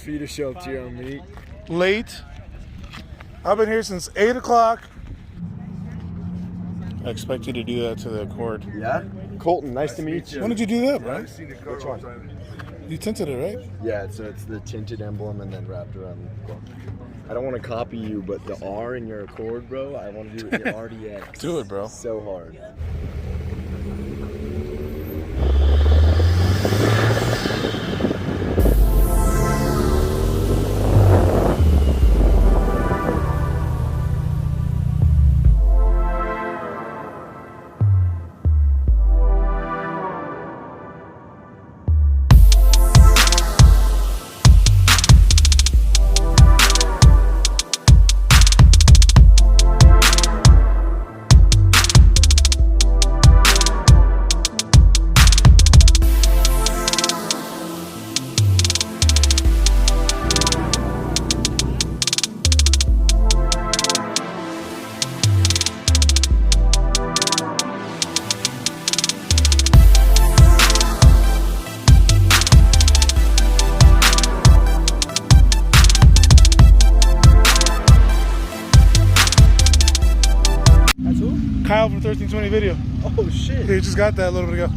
for you to show up to your own meet. Late. I've been here since 8 o'clock. I expect you to do that to the Accord. Yeah? Colton, nice to meet you. When did you do that, bro? Which one? You tinted it, right? Yeah, so it's the tinted emblem and then wrapped around the car. I don't want to copy you, but the R in your Accord, bro, I want to do it in your RDX. Do it, bro. So hard. Kyle from 1320 Video. Oh, shit. He just got that a little bit ago.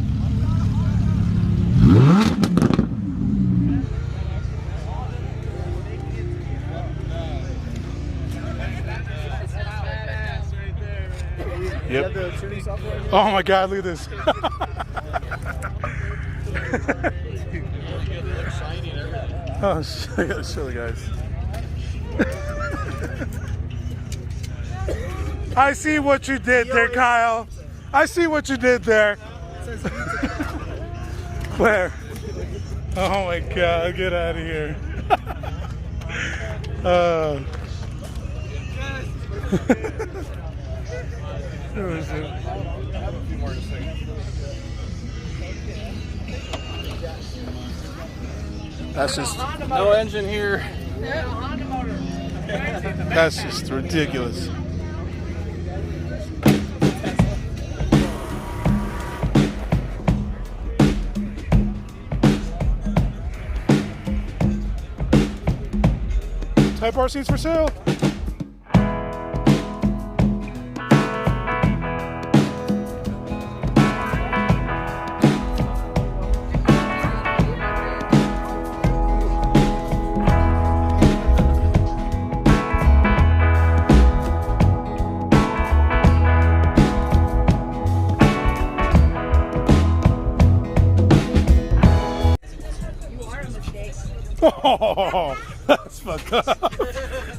Yep. Oh my God, look at this. Oh, I gotta show the guys. I see what you did there, Kyle. I see what you did there. Where? Oh my God, get out of here. That's just no engine here. That's just ridiculous. Type R seats for sale. Oh, that's fucked up.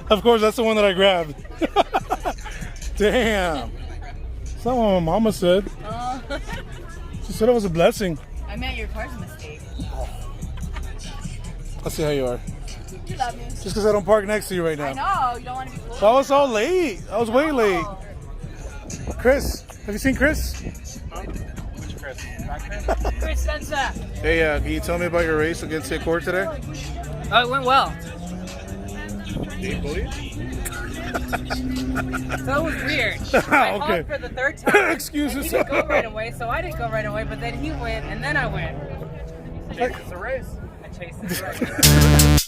Of course, that's the one that I grabbed. Damn. That's not what my mama said. She said it was a blessing. I meant your car's a mistake. Let's see how you are. You love me. Just because I don't park next to you right now. I know. You don't want to be cool. I was so late. I was way late. Chris, have you seen Chris? Which Chris? Not Chris? Chris Spencer. Hey, can you tell me about your race against the Accord today? Oh, it went well. So it was weird. I honked for the third time. Excuse me. He didn't go right away, so I didn't go right away. But then he went, and then I went. It's a race. I chased the race.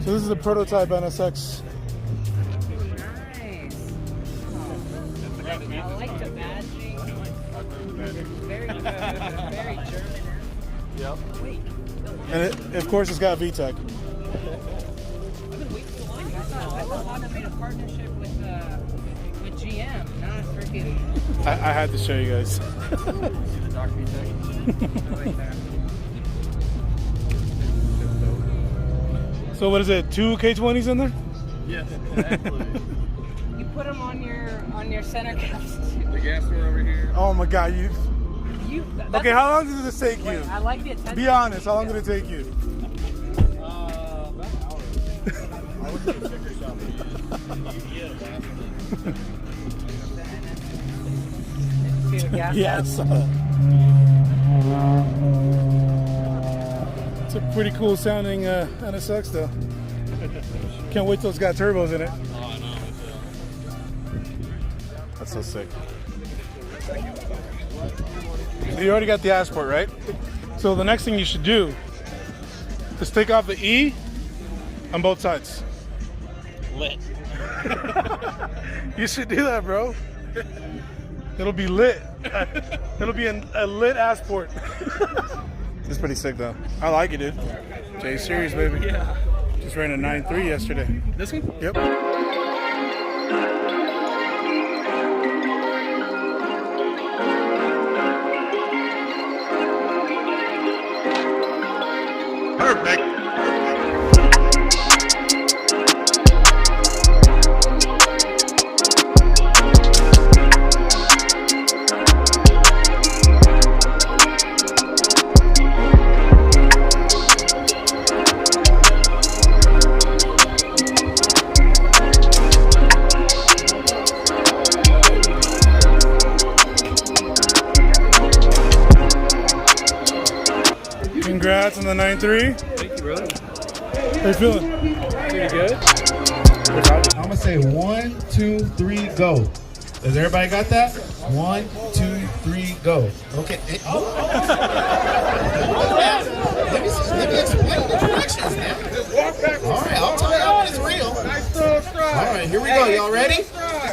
So this is a prototype NSX. Nice. I like the badging. Very good. Very German. Yep. Wait. And of course, it's got VTEC. I've been waiting so long. I thought Honda made a partnership with GM, not freaking. I had to show you guys. See the Doc VTEC? So what is it? 2 K20s in there? Yes, exactly. You put them on your center caps. The gas door over here. Oh my God! Okay, how long did this take you? Wait, I like the attention. Be honest. How long did it take you? About an hour. I went to the sticker shop. See the gas Yes. pretty cool sounding NSX though. Can't wait till it's got turbos in it. Oh, I know. That's so sick. So you already got the Assport, right? So the next thing you should do is take off the E on both sides. Lit. You should do that, bro. It'll be lit. It'll be a lit Assport. It's pretty sick though. I like it, dude. J Series, baby. Yeah. Just ran a 9.3 yesterday. This one? Yep. Perfect. Congrats on the 9.3. Thank you, brother. How you feeling? Pretty good. I'm gonna say 1, 2, 3, go. Does everybody got that? 1, 2, 3, go. Okay. Let me explain the directions now. All right, I'll tell y'all when it's real. All right, here we go. Y'all ready?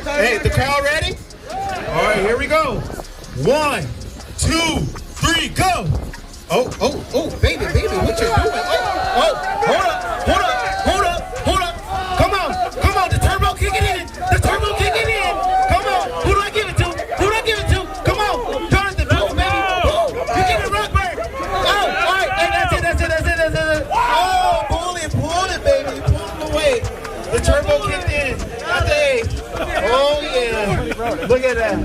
Hey, the crowd ready? All right, here we go. 1, 2, 3, go. Oh, baby, what you doing? Oh, hold up. Come on, the turbo kicking in. Come on, who do I give it to? Come on, Jonathan, move, baby. You get it, Rockbird. Oh, all right, hey, that's it. Oh, pull it, baby. Pull it away. The turbo kicked in. That's it. Oh, yeah. Look at that.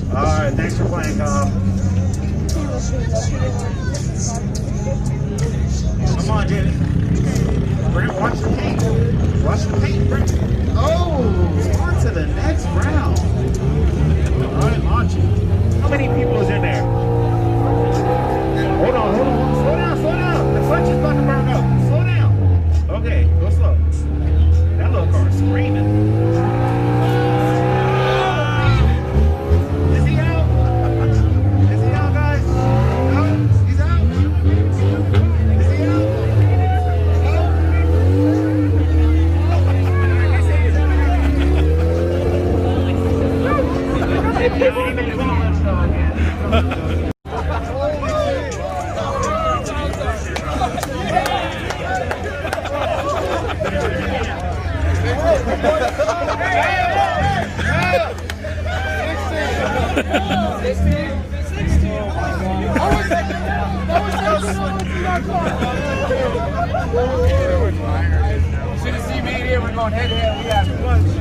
Alright, thanks for playing, Kyle. Come on, Jenny. Watch the paint. Oh, on to the next round. Alright, launching. How many people is in there? Hold on. Slow down. The clutch is about to burn up. Slow down. Okay, go slow. That little car is screaming.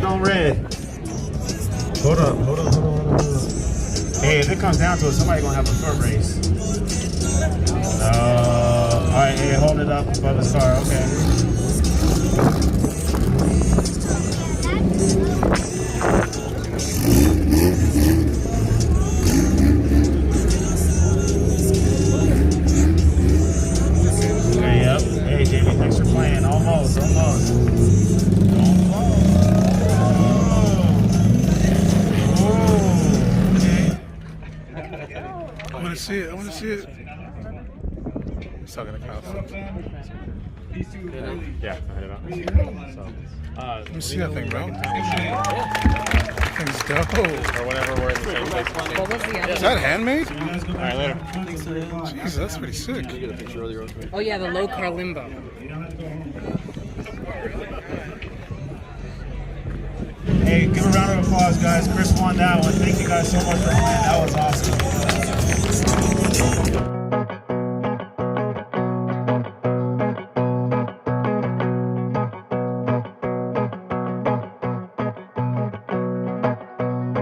Don't red. Hold up. Hey, if it comes down to it, somebody's gonna have a foot race. Alright, hey, hold it up above his car, okay. Hey, yep. Hey, Jamie, thanks for playing. Almost. I want to see it. He's talking to Kyle. Yeah, I don't know. So, Let me see that thing, bro. That thing's dope. or whenever we're in the same place. What was the other? Is that handmade? All right, later. Jeez, that's pretty sick. Get a picture of the road. Oh yeah, the low car limbo. Hey, give a round of applause, guys. Chris won that one. Thank you guys so much for playing. That was awesome.